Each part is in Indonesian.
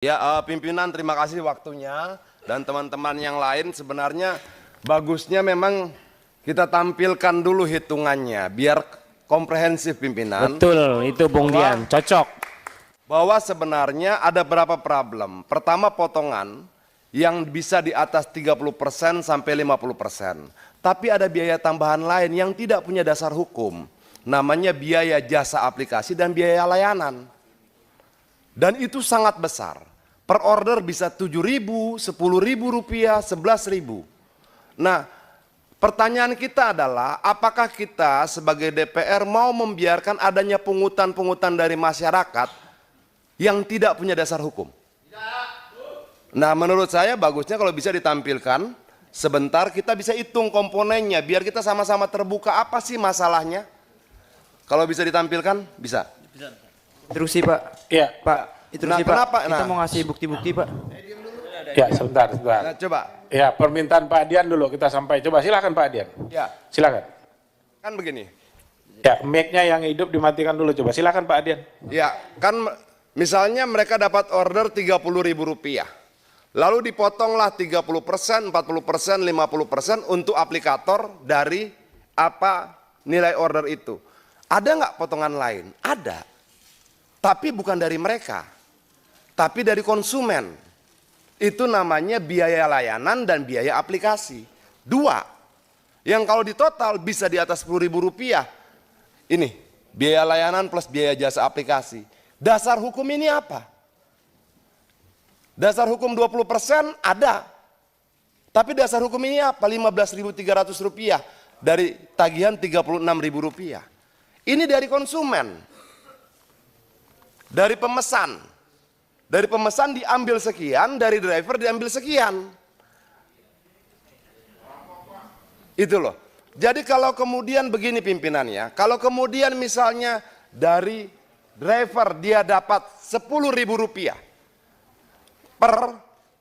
Ya, pimpinan terima kasih waktunya dan teman-teman yang lain. Sebenarnya bagusnya memang kita tampilkan dulu hitungannya biar komprehensif pimpinan. Betul, itu Bung Dian, cocok. Bahwa sebenarnya ada berapa problem. Pertama, potongan yang bisa di atas 30% sampai 50%. Tapi ada biaya tambahan lain yang tidak punya dasar hukum. Namanya biaya jasa aplikasi dan biaya layanan. Dan itu sangat besar. Per order bisa 7.000, 10.000 rupiah, 11.000. Nah, pertanyaan kita adalah apakah kita sebagai DPR mau membiarkan adanya pungutan-pungutan dari masyarakat yang tidak punya dasar hukum? Nah, menurut saya bagusnya kalau bisa ditampilkan sebentar, kita bisa hitung komponennya biar kita sama-sama terbuka apa sih masalahnya. Kalau bisa ditampilkan, bisa. Instruksi Pak. Iya Pak. Instruksi Pak. Kenapa? Kita mau ngasih bukti-bukti Pak. Ya, sebentar. Nah, coba. Ya, permintaan Pak Dian dulu kita sampai. Coba silakan Pak Dian. Ya, Silakan. kan begini. Ya, mic-nya yang hidup dimatikan dulu. Coba silakan Pak Dian. Ya, kan misalnya mereka dapat order 30.000 rupiah. Lalu dipotonglah 30%, 40%, 50% untuk aplikator dari apa nilai order itu. Ada nggak potongan lain? Ada. Tapi bukan dari mereka. Tapi dari konsumen. Itu namanya biaya layanan dan biaya aplikasi. Dua. Yang kalau ditotal bisa di atas 10.000 rupiah. Ini, biaya layanan plus biaya jasa aplikasi. Dasar hukum ini apa? Dasar hukum 20% ada. Tapi dasar hukum ini apa? 15.300 rupiah dari tagihan 36.000 rupiah. Ini dari konsumen. Dari pemesan. Dari pemesan diambil sekian, dari driver diambil sekian. Itu loh. Jadi kalau kemudian begini pimpinannya, kalau kemudian misalnya dari driver dia dapat 10.000 rupiah per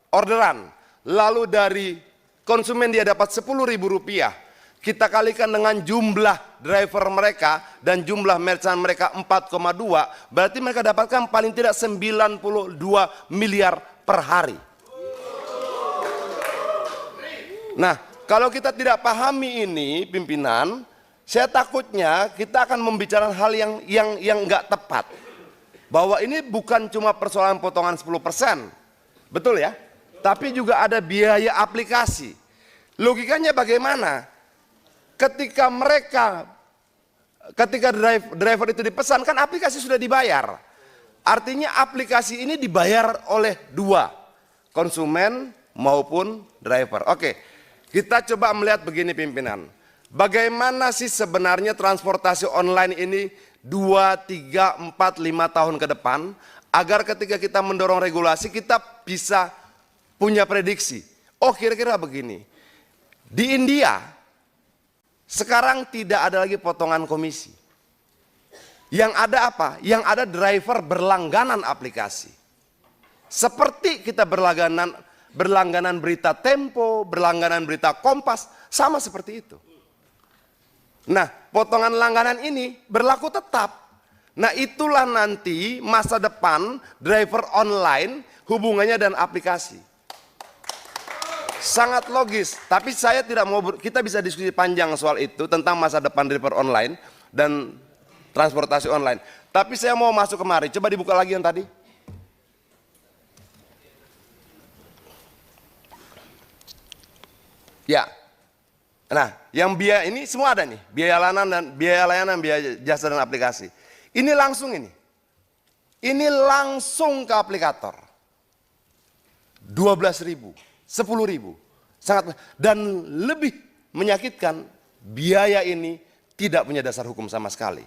orderan, lalu dari konsumen dia dapat 10.000 rupiah, kita kalikan dengan jumlah driver mereka dan jumlah merchant mereka 4,2, berarti mereka dapatkan paling tidak 92 miliar per hari. Nah, kalau kita tidak pahami ini pimpinan, saya takutnya kita akan membicarakan hal yang nggak tepat. Bahwa ini bukan cuma persoalan potongan 10%, betul ya? Tapi juga ada biaya aplikasi. Logikanya bagaimana? Ketika driver itu dipesan, kan aplikasi sudah dibayar. Artinya aplikasi ini dibayar oleh dua, konsumen maupun driver. Oke, kita coba melihat begini pimpinan. Bagaimana sih sebenarnya transportasi online ini 2, 3, 4, 5 tahun ke depan, agar ketika kita mendorong regulasi kita bisa punya prediksi. Oh, kira-kira begini. Di India sekarang tidak ada lagi potongan komisi. Yang ada apa? Yang ada driver berlangganan aplikasi. Seperti kita berlangganan berita Tempo, berlangganan berita Kompas, sama seperti itu. Nah, potongan langganan ini berlaku tetap. Nah, itulah nanti masa depan driver online hubungannya dan aplikasi. Sangat logis, tapi saya tidak mau, kita bisa diskusi panjang soal itu tentang masa depan driver online dan transportasi online. Tapi saya mau masuk kemari, coba dibuka lagi yang tadi. Ya, nah yang biaya ini semua ada nih, biaya layanan, biaya jasa dan aplikasi. Ini langsung ini langsung ke aplikator. 12.000. 10.000, sangat, dan lebih menyakitkan biaya ini tidak punya dasar hukum sama sekali.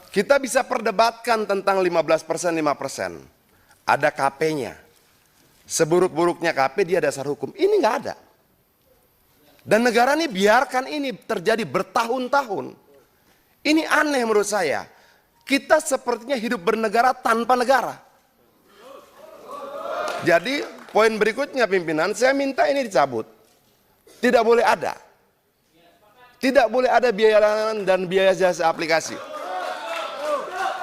Kita bisa perdebatkan tentang 15%, 5%. Ada KP-nya. Seburuk-buruknya KP dia dasar hukum. Ini nggak ada. Dan negara ini biarkan ini terjadi bertahun-tahun. Ini aneh menurut saya. Kita sepertinya hidup bernegara tanpa negara. Jadi poin berikutnya pimpinan, saya minta ini dicabut. Tidak boleh ada. Tidak boleh ada biaya layanan dan biaya jasa aplikasi.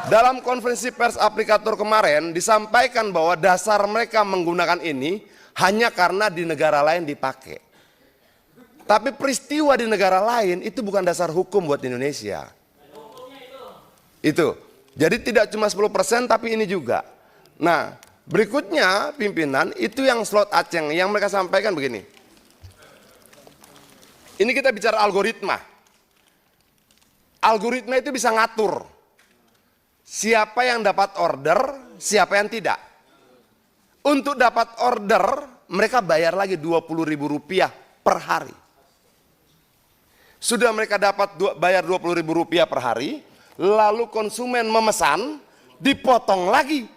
Dalam konferensi pers aplikator kemarin disampaikan bahwa dasar mereka menggunakan ini hanya karena di negara lain dipakai. Tapi peristiwa di negara lain itu bukan dasar hukum buat Indonesia. Itu. Jadi tidak cuma 10% tapi ini juga. Nah, berikutnya pimpinan itu yang slot Aceng yang mereka sampaikan begini. Ini kita bicara algoritma. Algoritma itu bisa ngatur siapa yang dapat order, siapa yang tidak. Untuk dapat order, mereka bayar lagi Rp20.000 per hari. Sudah mereka dapat bayar Rp20.000 per hari, lalu konsumen memesan, dipotong lagi.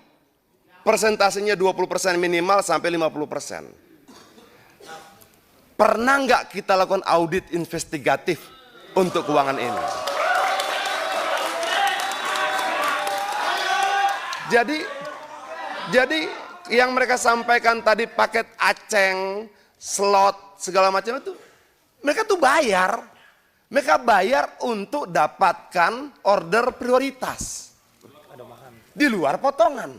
Persentasenya 20% minimal sampai 50%. Pernah nggak kita lakukan audit investigatif untuk keuangan ini? Jadi yang mereka sampaikan tadi paket Aceng, slot, segala macam itu, mereka tuh bayar. Mereka bayar untuk dapatkan order prioritas. Di luar potongan.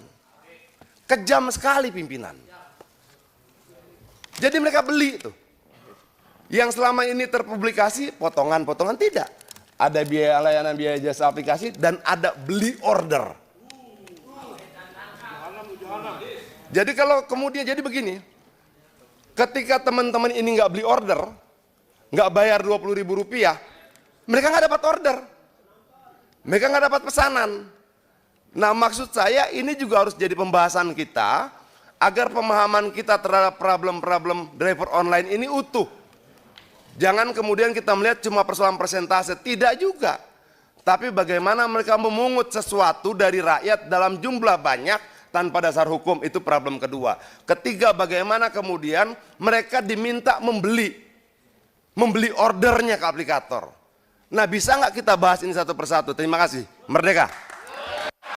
Kejam sekali pimpinan. Jadi mereka beli itu. Yang selama ini terpublikasi, potongan-potongan tidak. Ada biaya layanan, biaya jasa aplikasi, dan ada beli order. Jadi kalau kemudian jadi begini, ketika teman-teman ini nggak beli order, nggak bayar Rp20.000, mereka nggak dapat order, mereka nggak dapat pesanan. Nah, maksud saya ini juga harus jadi pembahasan kita agar pemahaman kita terhadap problem-problem driver online ini utuh. Jangan kemudian kita melihat cuma persoalan persentase, tidak juga. Tapi bagaimana mereka memungut sesuatu dari rakyat dalam jumlah banyak tanpa dasar hukum, itu problem kedua. Ketiga, bagaimana kemudian mereka diminta membeli ordernya ke aplikator. Nah, bisa nggak kita bahas ini satu persatu? Terima kasih. Merdeka.